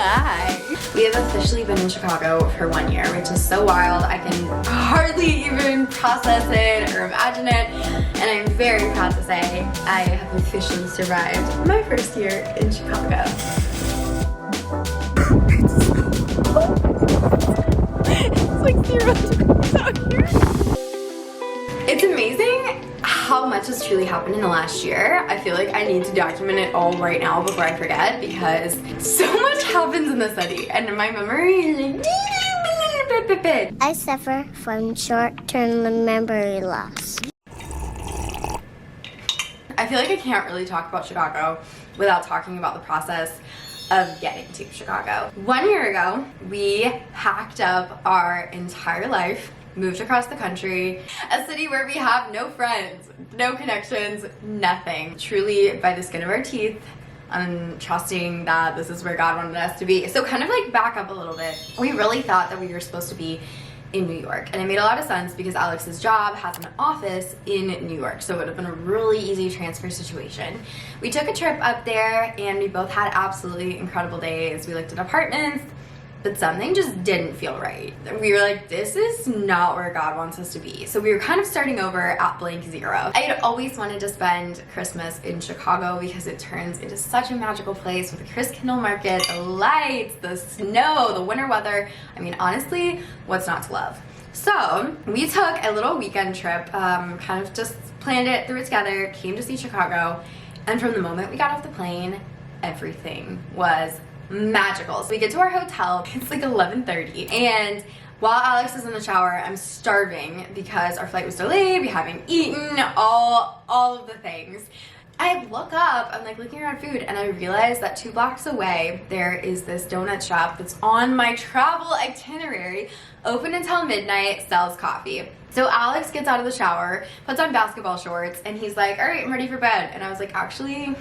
Hi. We have officially been in Chicago for 1 year, which is so wild. I can hardly even process it or imagine it. And I'm very proud to say I have officially survived my first year in Chicago. It's like 0 degrees out here. It's amazing how much has truly happened in the last year. I feel like I need to document it all right now before I forget, because so much happens in the city and my memory is like I suffer from short-term memory loss. I feel like I can't really talk about Chicago without talking about the process of getting to Chicago. 1 year ago, we packed up our entire life, moved across the country, a city where we have no friends, no connections, nothing. Truly by the skin of our teeth, I'm trusting that this is where God wanted us to be. So kind of like back up a little bit. We really thought that we were supposed to be in New York, and it made a lot of sense because Alex's job has an office in New York, so it would have been a really easy transfer situation. We took a trip up there and we both had absolutely incredible days. We looked at apartments, but something just didn't feel right. We were like, this is not where God wants us to be. So we were kind of starting over at blank zero. I had always wanted to spend Christmas in Chicago because it turns into such a magical place with the Christkindl market, the lights, the snow, the winter weather. I mean, honestly, what's not to love? So we took a little weekend trip, kind of just planned it, threw it together, came to see Chicago, and from the moment we got off the plane, everything was magical. So we get to our hotel, it's like 11:30, and while Alex is in the shower, I'm starving because our flight was delayed, we haven't eaten, all of the things. I look up, I'm like looking around food, and I realize that 2 blocks away there is this donut shop that's on my travel itinerary, open until midnight, sells coffee. So Alex gets out of the shower, puts on basketball shorts, and he's like, all right, I'm ready for bed. And I was like, actually,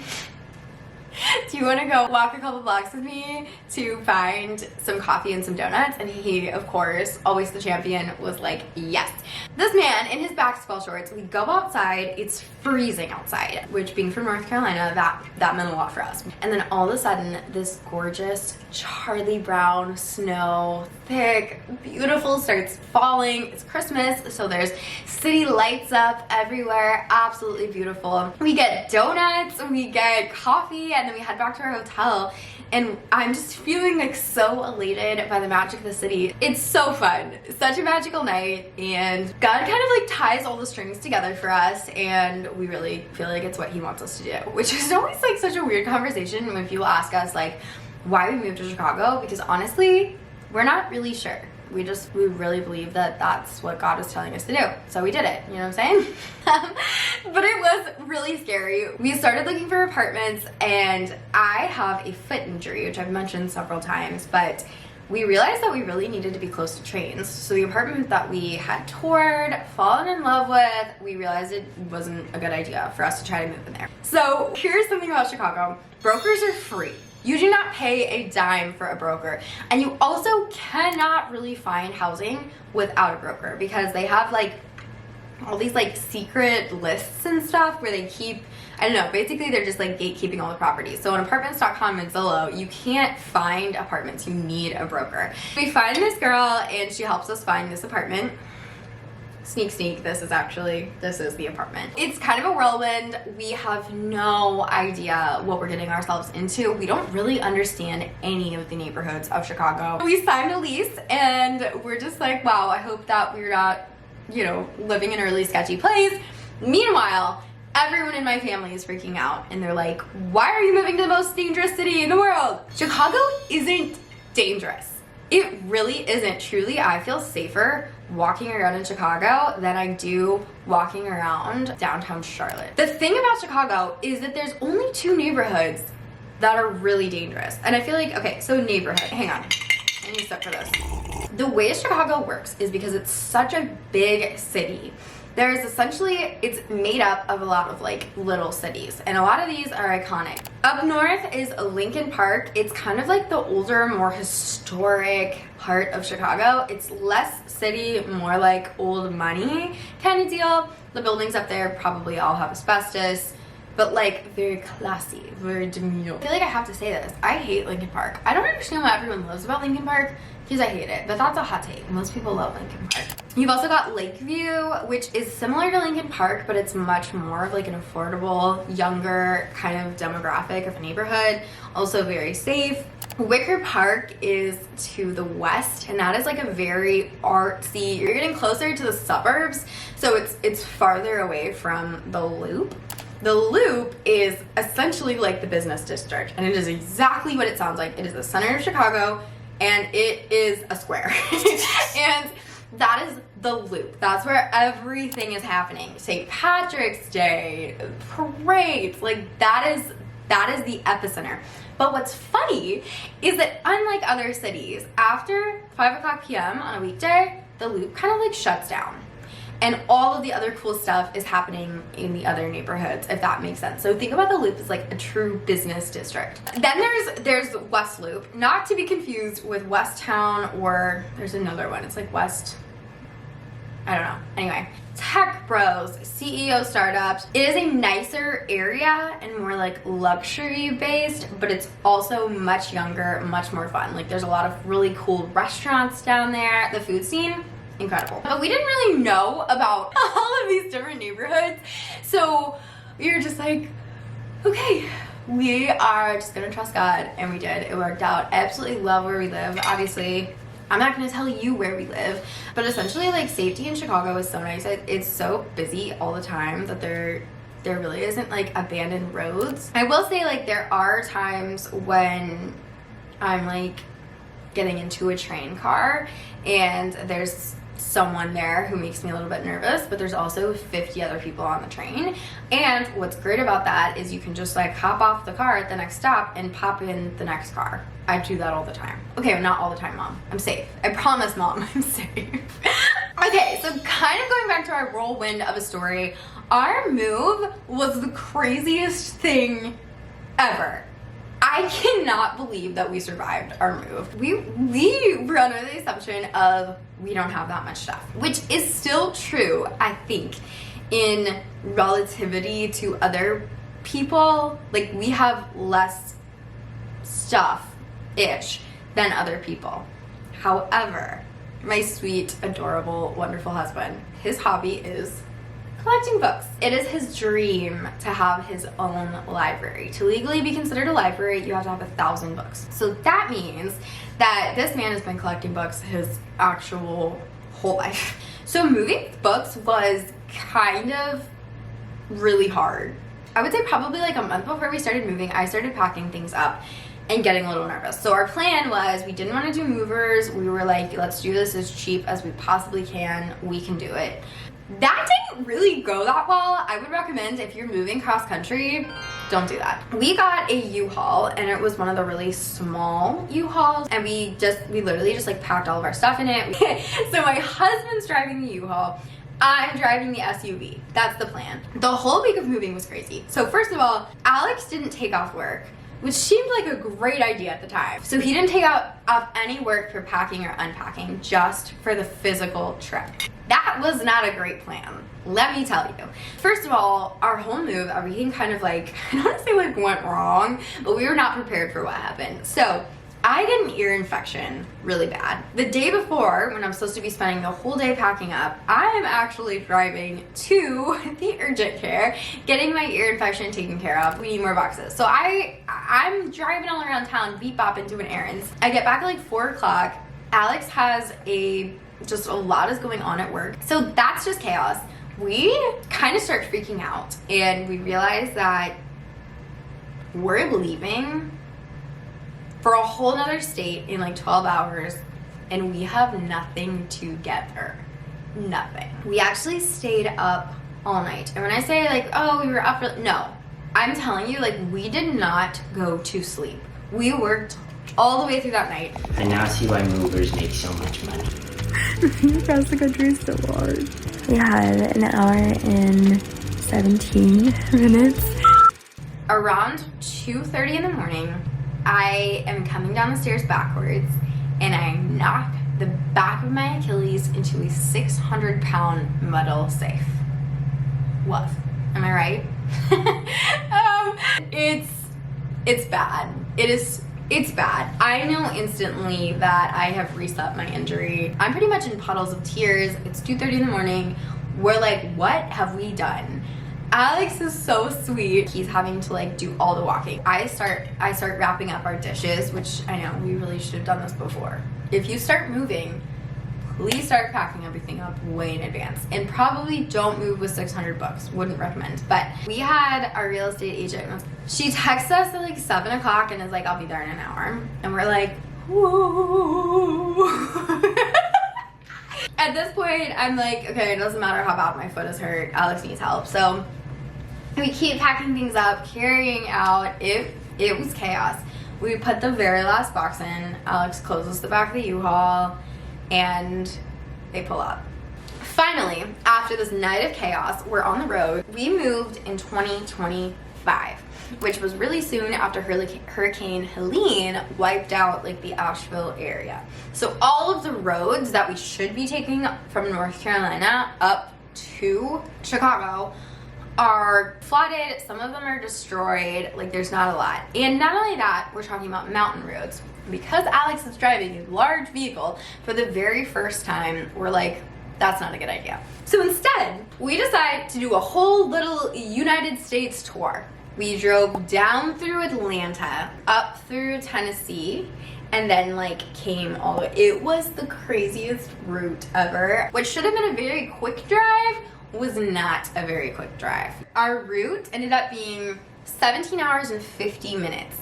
do you want to go walk a couple blocks with me to find some coffee and some donuts? And he, of course, always the champion, was like, yes. This man in his basketball shorts, we go outside, it's freezing outside, which being from North Carolina, that meant a lot for us. And then all of a sudden, this gorgeous Charlie Brown snow, thick, beautiful, starts falling. It's Christmas, so there's city lights up everywhere, absolutely beautiful. We get donuts, we get coffee, and then we head back to our hotel, and I'm just feeling like so elated by the magic of the city. It's so fun, such a magical night, and God kind of like ties all the strings together for us, and we really feel like it's what he wants us to do, which is always like such a weird conversation when people ask us like why we moved to Chicago, because honestly, we're not really sure. We really believe that that's what God was telling us to do. So we did it, you know what I'm saying? But it was really scary. We started looking for apartments, and I have a foot injury, which I've mentioned several times, but we realized that we really needed to be close to trains. So the apartment that we had toured, fallen in love with, we realized it wasn't a good idea for us to try to move in there. So here's something about Chicago. Brokers are free. You do not pay a dime for a broker, and you also cannot really find housing without a broker, because they have like all these like secret lists and stuff where they keep, I don't know, basically they're just like gatekeeping all the properties. So on apartments.com and Zillow, you can't find apartments, you need a broker. We find this girl and she helps us find this apartment. Sneak, this is the apartment. It's kind of a whirlwind. We have no idea what we're getting ourselves into. We don't really understand any of the neighborhoods of Chicago. We signed a lease and we're just like, wow, I hope that we're not, you know, living in a really sketchy place. Meanwhile, everyone in my family is freaking out and they're like, why are you moving to the most dangerous city in the world? Chicago isn't dangerous. It really isn't. Truly, I feel safer walking around in Chicago than I do walking around downtown Charlotte. The thing about Chicago is that there's only 2 neighborhoods that are really dangerous. And I feel like, okay, so neighborhood, hang on, I need to step for this. The way Chicago works is because it's such a big city. There's essentially, it's made up of a lot of like little cities, and a lot of these are iconic. Up north is Lincoln Park. It's kind of like the older, more historic part of Chicago. It's less city, more like old money kind of deal. The buildings up there probably all have asbestos. but like very classy, very demure. I feel like I have to say this. I hate Lincoln Park. I don't understand what everyone loves about Lincoln Park because I hate it, but that's a hot take. Most people love Lincoln Park. You've also got Lakeview, which is similar to Lincoln Park, but it's much more of like an affordable, younger kind of demographic of a neighborhood. Also very safe. Wicker Park is to the west, and that is like a very artsy, you're getting closer to the suburbs, so it's farther away from the Loop. The Loop is essentially like the business district, and it is exactly what it sounds like. It is the center of Chicago, and it is a square. And that is the Loop. That's where everything is happening. St. Patrick's Day, parades, like that is the epicenter. But what's funny is that unlike other cities, after 5 o'clock p.m. on a weekday, the Loop kind of like shuts down. And all of the other cool stuff is happening in the other neighborhoods, if that makes sense. So think about the Loop as like a true business district. Then there's West Loop, not to be confused with West Town, or there's another one. It's like West, I don't know. Anyway, tech bros, CEO startups. It is a nicer area and more like luxury based, but it's also much younger, much more fun. Like there's a lot of really cool restaurants down there. The food scene, incredible. But we didn't really know about all of these different neighborhoods. So we were just like, okay, we are just gonna trust God, and we did. It worked out. I absolutely love where we live. Obviously, I'm not gonna tell you where we live, but essentially like safety in Chicago is so nice. It's so busy all the time that there really isn't like abandoned roads. I will say like there are times when I'm like getting into a train car and there's someone there who makes me a little bit nervous, but there's also 50 other people on the train. And what's great about that is you can just like hop off the car at the next stop and pop in the next car. I do that all the time. Okay, not all the time, Mom. I'm safe. I promise, Mom, I'm safe. Okay, so kind of going back to our whirlwind of a story, our move was the craziest thing ever. I cannot believe that we survived our move. We were under the assumption of we don't have that much stuff, which is still true, I think, in relativity to other people. Like we have less stuff-ish than other people. However, my sweet, adorable, wonderful husband, his hobby is collecting books. It is his dream to have his own library. To legally be considered a library, you have to have 1,000 books. So that means that this man has been collecting books his actual whole life. So moving books was kind of really hard. I would say probably like a month before we started moving, I started packing things up and getting a little nervous. So our plan was we didn't want to do movers. We were like, let's do this as cheap as we possibly can. We can do it. That didn't really go that well. I would recommend if you're moving cross country, don't do that. We got a U-Haul, and it was one of the really small U-Hauls, and we literally just like packed all of our stuff in it. So my husband's driving the U-Haul, I'm driving the SUV. That's the plan. The whole week of moving was crazy. So first of all, Alex didn't take off work, which seemed like a great idea at the time. So he didn't take off any work for packing or unpacking, just for the physical trip. That was not a great plan, let me tell you. First of all, our whole move, everything kind of like, I don't want to say like went wrong, but we were not prepared for what happened. So I get an ear infection really bad. The day before, when I'm supposed to be spending the whole day packing up, I am actually driving to the urgent care, getting my ear infection taken care of. We need more boxes. So I'm driving all around town, beep bopping, doing errands. I get back at like 4 o'clock. Alex has just a lot is going on at work. So that's just chaos. We kind of start freaking out, and we realize that we're leaving for a whole nother state in like 12 hours, and we have nothing together. Nothing. We actually stayed up all night. And when I say like, oh, we were up for, no, I'm telling you, like, we did not go to sleep. We worked all the way through that night. I now see why movers make so much money. Across the country is so hard. We had an hour and 17 minutes. Around 2:30 in the morning, I am coming down the stairs backwards, and I knock the back of my Achilles into a 600-pound metal safe. Woof. Am I right? It's bad. It's bad. I know instantly that I have reset my injury. I'm pretty much in puddles of tears. It's 2:30 in the morning. We're like, what have we done? Alex is so sweet. He's having to like do all the walking. I start wrapping up our dishes, which I know we really should have done this before. If you start moving, please start packing everything up way in advance, and probably don't move with 600 books. Wouldn't recommend. But we had our real estate agent. She texts us at like 7 o'clock and is like, I'll be there in an hour. And we're like, whoa. At this point, I'm like, okay, it doesn't matter how bad my foot is hurt. Alex needs help. So we keep packing things up, carrying out. It was chaos. We put the very last box in. Alex closes the back of the U-Haul, and they pull up. Finally, after this night of chaos, we're on the road. We moved in 2025, which was really soon after Hurricane Helene wiped out like the Asheville area. So all of the roads that we should be taking from North Carolina up to Chicago are flooded. Some of them are destroyed. Like, there's not a lot. And not only that, we're talking about mountain roads. Because Alex is driving a large vehicle for the very first time, we're like, that's not a good idea. So instead, we decide to do a whole little United States tour. We drove down through Atlanta, up through Tennessee, and then like came all the way. It was the craziest route ever. What should have been a very quick drive was not a very quick drive. Our route ended up being 17 hours and 50 minutes.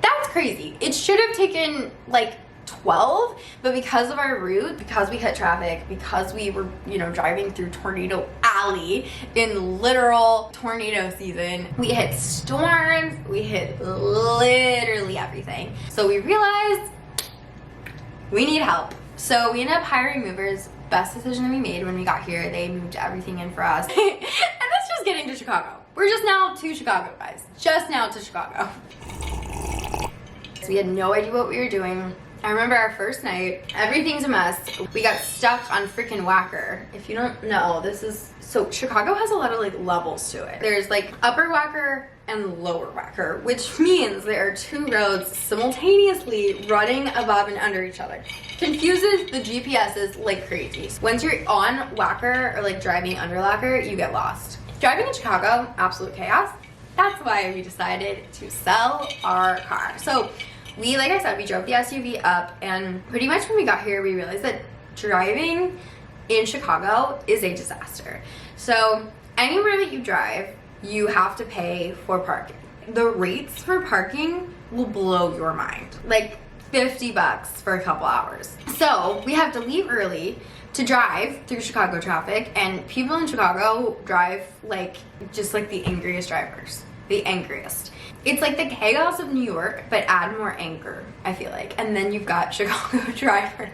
That's crazy. It should have taken like 12, but because of our route, because we hit traffic, because we were, driving through Tornado Alley in literal tornado season, we hit storms, we hit literally everything. So we realized we need help. So we ended up hiring movers. Best decision that we made when we got here. They moved everything in for us. And that's just getting to Chicago. We're just now to Chicago, guys. Just now to Chicago. So we had no idea what we were doing. I remember our first night, everything's a mess. We got stuck on freaking Wacker. If you don't know, so Chicago has a lot of like levels to it. There's like upper Wacker and lower Wacker, which means there are two roads simultaneously running above and under each other. Confuses the GPSs like crazy. Once you're on Wacker or like driving under Wacker, you get lost. Driving in Chicago, absolute chaos. That's why we decided to sell our car. So we, like I said, we drove the SUV up, and pretty much when we got here, we realized that driving in Chicago is a disaster. So anywhere that you drive, you have to pay for parking. The rates for parking will blow your mind. Like $50 for a couple hours. So we have to leave early to drive through Chicago traffic, and people in Chicago drive like just like the angriest drivers. The angriest. It's like the chaos of New York, but add more anger, I feel like. And then you've got Chicago drivers.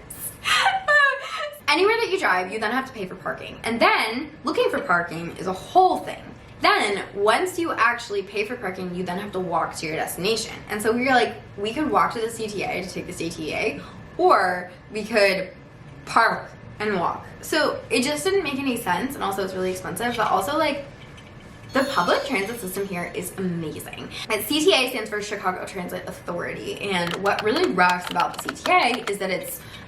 Anywhere that you drive, you then have to pay for parking. And then looking for parking is a whole thing. Then once you actually pay for parking, you then have to walk to your destination. And so we were like, we could walk to the CTA to take the CTA, or we could park and walk. So it just didn't make any sense, and also it's really expensive, but also like the public transit system here is amazing. And CTA stands for Chicago Transit Authority, and what really rocks about the CTA is that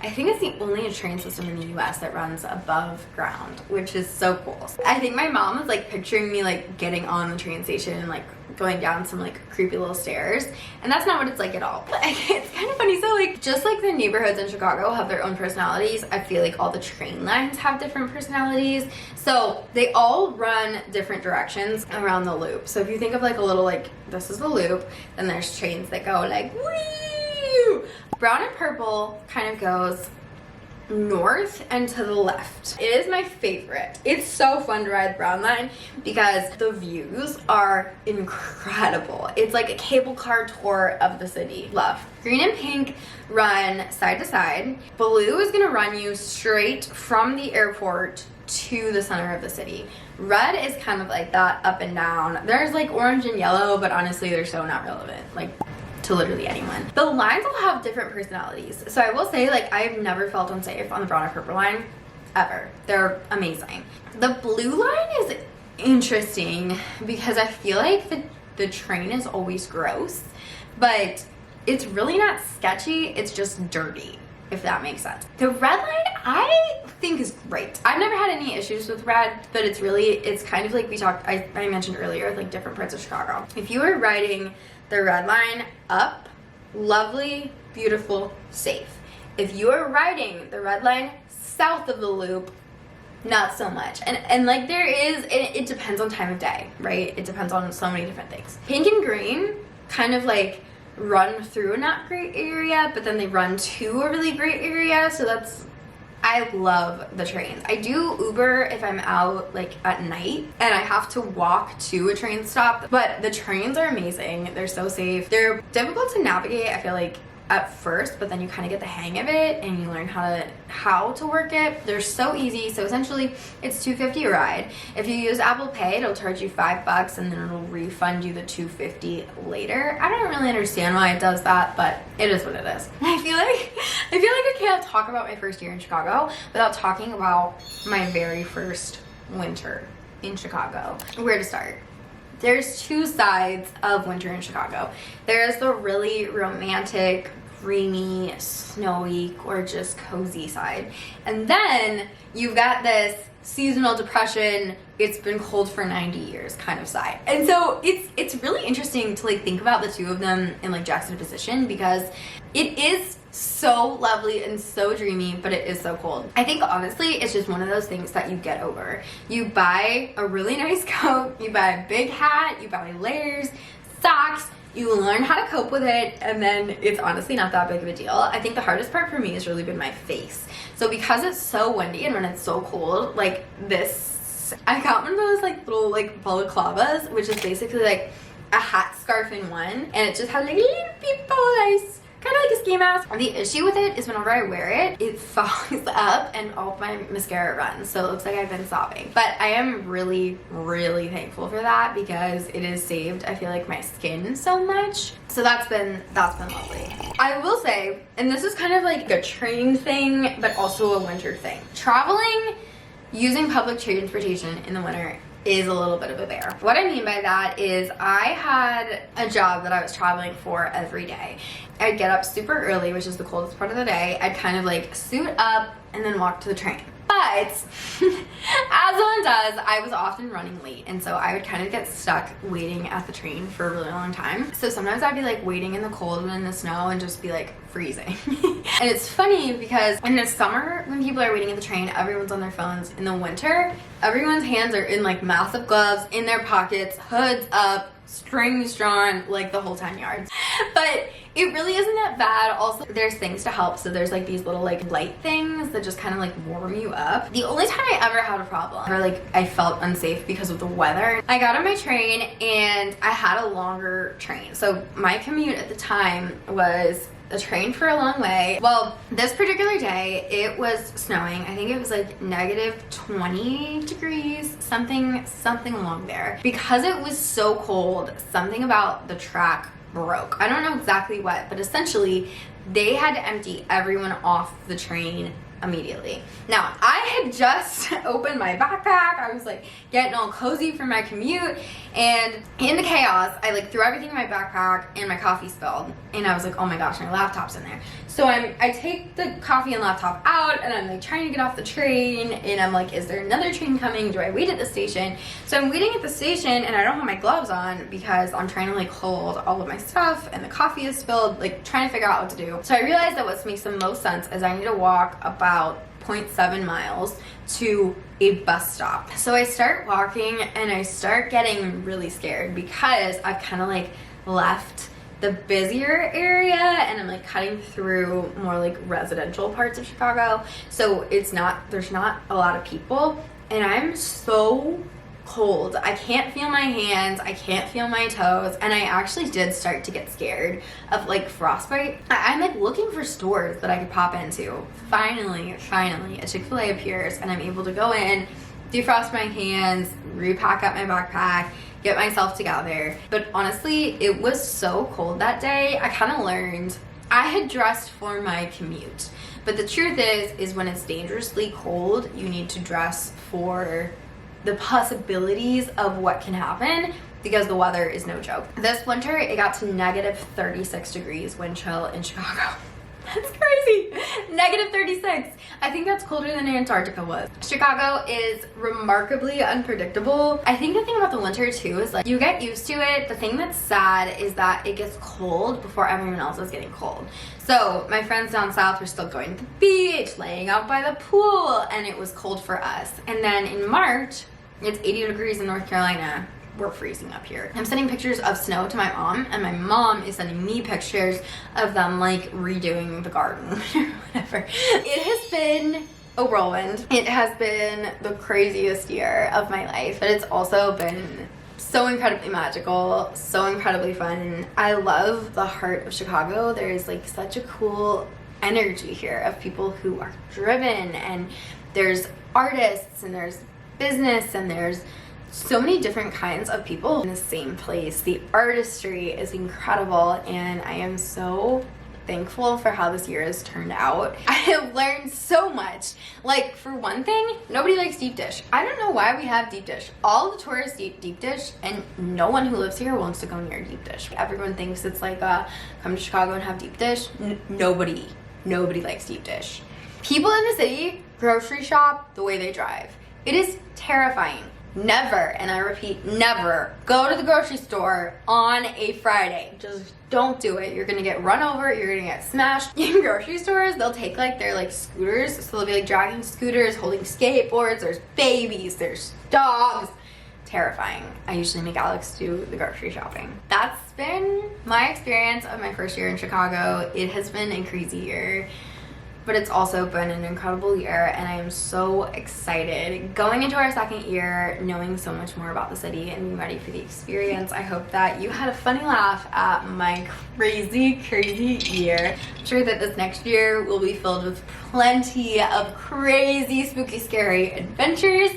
I think it's the only train system in the US that runs above ground, which is so cool. I think my mom was like picturing me like getting on the train station and like going down some like creepy little stairs, and that's not what it's like at all. But it's kind of funny. So like, just like the neighborhoods in Chicago have their own personalities, I feel like all the train lines have different personalities. So they all run different directions around the loop. So if you think of like a little, like, this is the loop, then there's trains that go like woo. Brown and purple kind of goes north and to the left. It is my favorite. It's so fun to ride the Brown line because the views are incredible. It's like a cable car tour of the city. Love. Green and pink run side to side. Blue is gonna run you straight from the airport to the center of the city. Red is kind of like that up and down. There's like orange and yellow, but honestly they're so not relevant. Like, to literally anyone. The lines all have different personalities. So I will say, like, I've never felt unsafe on the brown or purple line, ever. They're amazing. The blue line is interesting because I feel like the train is always gross, but it's really not sketchy, it's just dirty, if that makes sense. The red line I think is great. I've never had any issues with red, but it's kind of like I mentioned earlier, like different parts of Chicago. If you are riding the red line up, lovely, beautiful, safe. If you are riding the red line south of the loop, not so much. And like it depends on time of day, right? It depends on so many different things. Pink and green kind of like run through a not great area, but then they run to a really great area. So I love the trains. I do Uber if I'm out like at night and I have to walk to a train stop, but the trains are amazing. They're so safe. They're difficult to navigate, I feel like, at first, but then you kind of get the hang of it and you learn how to work it. They're so easy. So essentially it's $2.50 a ride. If you use Apple Pay, it'll charge you $5 and then it'll refund you the $2.50 later. I don't really understand why it does that, but it is what it is. I feel like I can't talk about my first year in Chicago without talking about my very first winter in Chicago. Where to start? There's two sides of winter in Chicago. There's the really romantic, rainy, snowy, gorgeous, cozy side. And then you've got this seasonal depression, it's been cold for 90 years kind of side. And so it's really interesting to like think about the two of them in like juxtaposition, because it is so lovely and so dreamy, but it is so cold. I think honestly it's just one of those things that you get over. You buy a really nice coat, you buy a big hat, you buy layers, socks, you learn how to cope with it, and then it's honestly not that big of a deal. I think the hardest part for me has really been my face. So because it's so windy and when it's so cold, like this, I got one of those like little like balaclavas, which is basically like a hat scarf in one, and it just has like little people eyes, kind of like a ski mask. The issue with it is whenever I wear it, it fogs up and all my mascara runs, so it looks like I've been sobbing. But I am really, really thankful for that, because it has saved, I feel like, my skin so much. So that's been lovely. I will say, and this is kind of like a train thing, but also a winter thing. Traveling using public transportation in the winter is a little bit of a bear. What I mean by that is I had a job that I was traveling for every day. I'd get up super early, which is the coldest part of the day. I'd kind of like suit up and then walk to the train. But as one does, I was often running late, and so I would kind of get stuck waiting at the train for a really long time. So sometimes I'd be like waiting in the cold and in the snow and just be like freezing. And it's funny because in the summer when people are waiting at the train, everyone's on their phones. In the winter, everyone's hands are in like massive gloves, in their pockets, hoods up, strings drawn, like the whole 10 yards. But it really isn't that bad. Also, there's things to help. So there's like these little like light things that just kind of like warm you up. The only time I ever had a problem or like I felt unsafe because of the weather, I got on my train and I had a longer train. So my commute at the time was a train for a long way. Well, this particular day, it was snowing. I think it was like -20 degrees, something along there. Because it was so cold, something about the track broke. I don't know exactly what, but essentially they had to empty everyone off the train immediately. Now, I had just opened my backpack. I was like getting all cozy for my commute, and in the chaos, I like threw everything in my backpack and my coffee spilled, and I was like, oh my gosh, my laptop's in there. So I take the coffee and laptop out, and I'm like trying to get off the train, and I'm like, is there another train coming? Do I wait at the station? So I'm waiting at the station, and I don't have my gloves on because I'm trying to like hold all of my stuff, and the coffee is spilled, like trying to figure out what to do. So I realized that what makes the most sense is I need to walk about 0.7 miles to a bus stop. So I start walking and I start getting really scared because I've kind of like left the busier area and I'm like cutting through more like residential parts of Chicago. So there's not a lot of people, and I'm so cold. I can't feel my hands, I can't feel my toes, and I actually did start to get scared of like frostbite. I'm like looking for stores that I could pop into. Finally, a Chick-fil-A appears, and I'm able to go in, defrost my hands, repack up my backpack, get myself together. But honestly, it was so cold that day, I kind of learned I had dressed for my commute. But the truth is when it's dangerously cold, you need to dress for the possibilities of what can happen because the weather is no joke. This winter, it got to negative 36 degrees wind chill in Chicago. That's crazy. Negative 36. I think that's colder than Antarctica was. Chicago is remarkably unpredictable. I think the thing about the winter too is like you get used to it. The thing that's sad is that it gets cold before everyone else is getting cold. So my friends down south were still going to the beach, laying out by the pool, and it was cold for us. And then in March, it's 80 degrees in North Carolina. We're freezing up here. I'm sending pictures of snow to my mom, and my mom is sending me pictures of them like redoing the garden or whatever. It has been a whirlwind. It has been the craziest year of my life, but it's also been so incredibly magical, so incredibly fun. I love the heart of Chicago. There's like such a cool energy here of people who are driven, and there's artists, and there's business, and there's so many different kinds of people in the same place. The artistry is incredible, and I am so thankful for how this year has turned out. I have learned so much. Like, for one thing, nobody likes deep dish. I don't know why we have deep dish. All the tourists eat deep dish, and no one who lives here wants to go near deep dish. Everyone thinks it's like come to Chicago and have deep dish. Nobody likes deep dish. People in the city grocery shop the way they drive. It is terrifying. Never, and I repeat, never go to the grocery store on a Friday. Just don't do it. You're gonna get run over, you're gonna get smashed. In grocery stores, they'll take like their like scooters, so they'll be like dragging scooters, holding skateboards, there's babies, there's dogs. Terrifying. I usually make Alex do the grocery shopping. That's been my experience of my first year in Chicago. It has been a crazy year, but it's also been an incredible year, and I am so excited going into our second year, knowing so much more about the city and being ready for the experience. I hope that you had a funny laugh at my crazy year. I'm sure that this next year will be filled with plenty of crazy, spooky, scary adventures,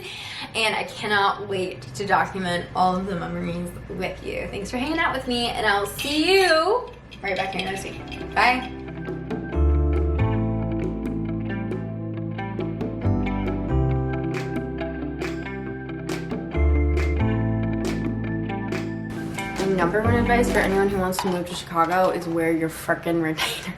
and I cannot wait to document all of the memories with you. Thanks for hanging out with me, and I'll see you right back here next week. Bye. Number one advice for anyone who wants to move to Chicago is wear your frickin' retainer.